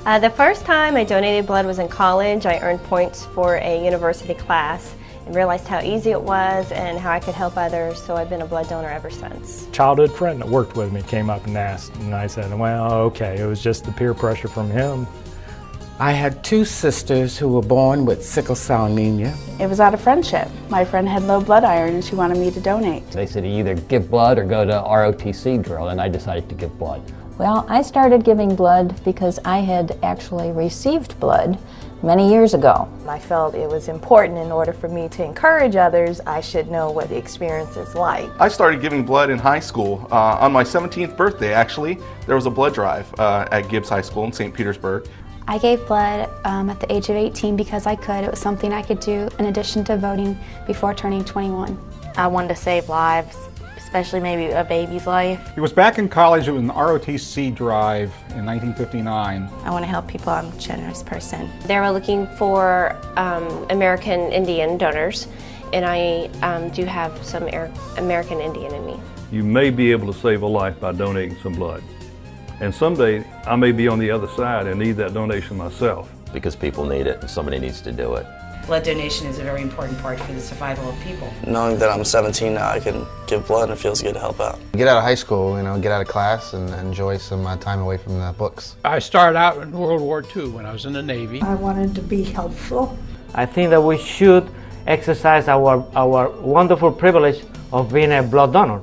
The first time I donated blood was in college. I earned points for a university class and realized how easy it was and how I could help others, so I've been a blood donor ever since. Childhood friend that worked with me came up and asked, and I said, well, okay, it was just the peer pressure from him. I had two sisters who were born with sickle cell anemia. It was out of friendship. My friend had low blood iron and she wanted me to donate. They said either give blood or go to ROTC drill, and I decided to give blood. Well, I started giving blood because I had actually received blood many years ago. I felt it was important in order for me to encourage others, I should know what the experience is like. I started giving blood in high school. On my 17th birthday, actually, there was a blood drive at Gibbs High School in St. Petersburg. I gave blood at the age of 18 because I could. It was something I could do in addition to voting before turning 21. I wanted to save lives, especially maybe a baby's life. It was back in college. It was an ROTC drive in 1959. I want to help people. I'm a generous person. They were looking for American Indian donors, and I do have some American Indian in me. You may be able to save a life by donating some blood. And someday I may be on the other side and need that donation myself. Because people need it and somebody needs to do it. Blood donation is a very important part for the survival of people. Knowing that I'm 17 now, I can give blood and it feels good to help out. Get out of high school, get out of class and enjoy some time away from the books. I started out in World War II when I was in the Navy. I wanted to be helpful. I think that we should exercise our wonderful privilege of being a blood donor.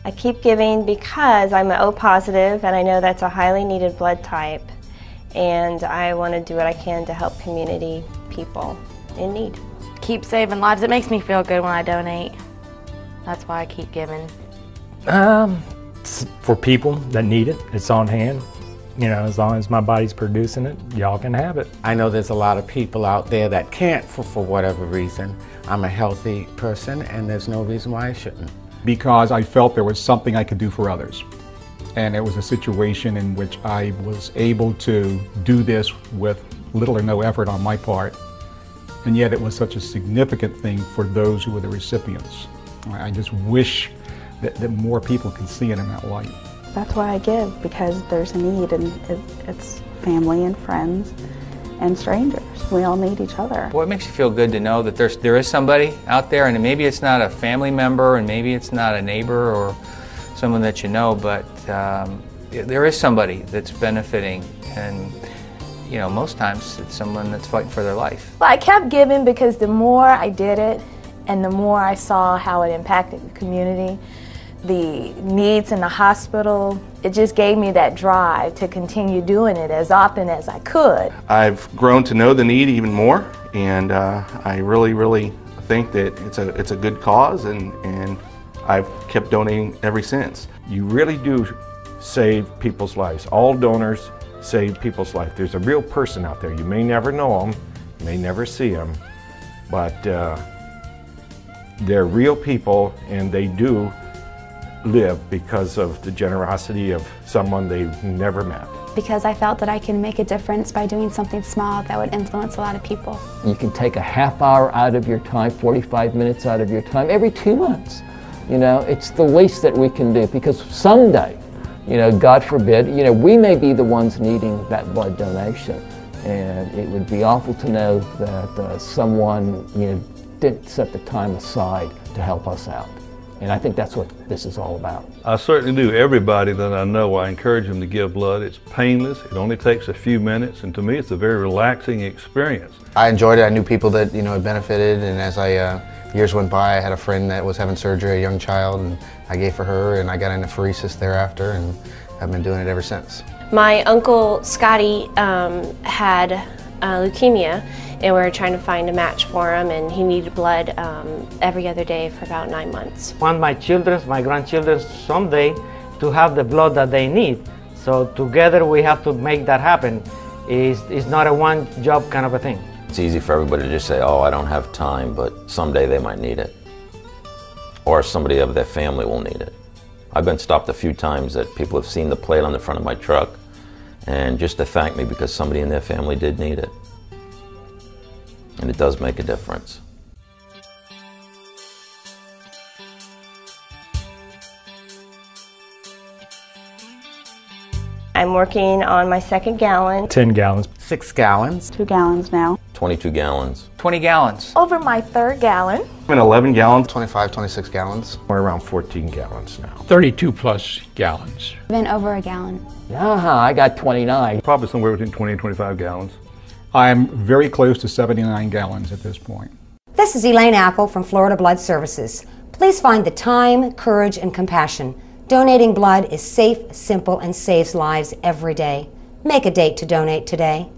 I keep giving because I'm an O positive and I know that's a highly needed blood type, and I want to do what I can to help community people in need. Keep saving lives. It makes me feel good when I donate. That's why I keep giving. For people that need it, it's on hand. As long as my body's producing it, y'all can have it. I know there's a lot of people out there that can't for whatever reason. I'm a healthy person and there's no reason why I shouldn't. Because I felt there was something I could do for others. And it was a situation in which I was able to do this with little or no effort on my part. And yet it was such a significant thing for those who were the recipients. I just wish that more people could see it in that light. That's why I give, because there's a need, and it's family and friends and strangers. We all need each other. Well, it makes you feel good to know that there is somebody out there, and maybe it's not a family member, and maybe it's not a neighbor or someone that you know, but there is somebody that's benefiting, and most times it's someone that's fighting for their life. Well, I kept giving because the more I did it, and the more I saw how it impacted the community, the needs in the hospital, it just gave me that drive to continue doing it as often as I could. I've grown to know the need even more, and I really think that it's a good cause, and I've kept donating ever since. You really do save people's lives. All donors save people's life. There's a real person out there. You may never know them, you may never see them, but they're real people, and they do live because of the generosity of someone they've never met. Because I felt that I can make a difference by doing something small that would influence a lot of people. You can take a half hour out of your time, 45 minutes out of your time every 2 months. It's the least that we can do, because someday, God forbid, we may be the ones needing that blood donation. And it would be awful to know that someone, didn't set the time aside to help us out. And I think that's what this is all about. I certainly do. Everybody that I know, I encourage them to give blood. It's painless. It only takes a few minutes, and to me, it's a very relaxing experience. I enjoyed it. I knew people that had benefited, and as years went by, I had a friend that was having surgery, a young child, and I gave for her, and I got into pheresis thereafter, and I've been doing it ever since. My uncle Scotty had leukemia, and we were trying to find a match for him, and he needed blood every other day for about 9 months. I want my grandchildren someday to have the blood that they need. So together we have to make that happen. It's not a one-job kind of a thing. It's easy for everybody to just say, oh, I don't have time, but someday they might need it. Or somebody of their family will need it. I've been stopped a few times that people have seen the plate on the front of my truck, and just to thank me because somebody in their family did need it. And it does make a difference. I'm working on my 2nd gallon. 10 gallons. 6 gallons. 2 gallons now. 22 gallons. 20 gallons. Over my 3rd gallon. I'm 11 gallons. 25, 26 gallons. We're around 14 gallons now. 32 plus gallons. Been over a gallon. I got 29. Probably somewhere between 20 and 25 gallons. I'm very close to 79 gallons at this point. This is Elaine Ackle from Florida Blood Services. Please find the time, courage, and compassion. Donating blood is safe, simple, and saves lives every day. Make a date to donate today.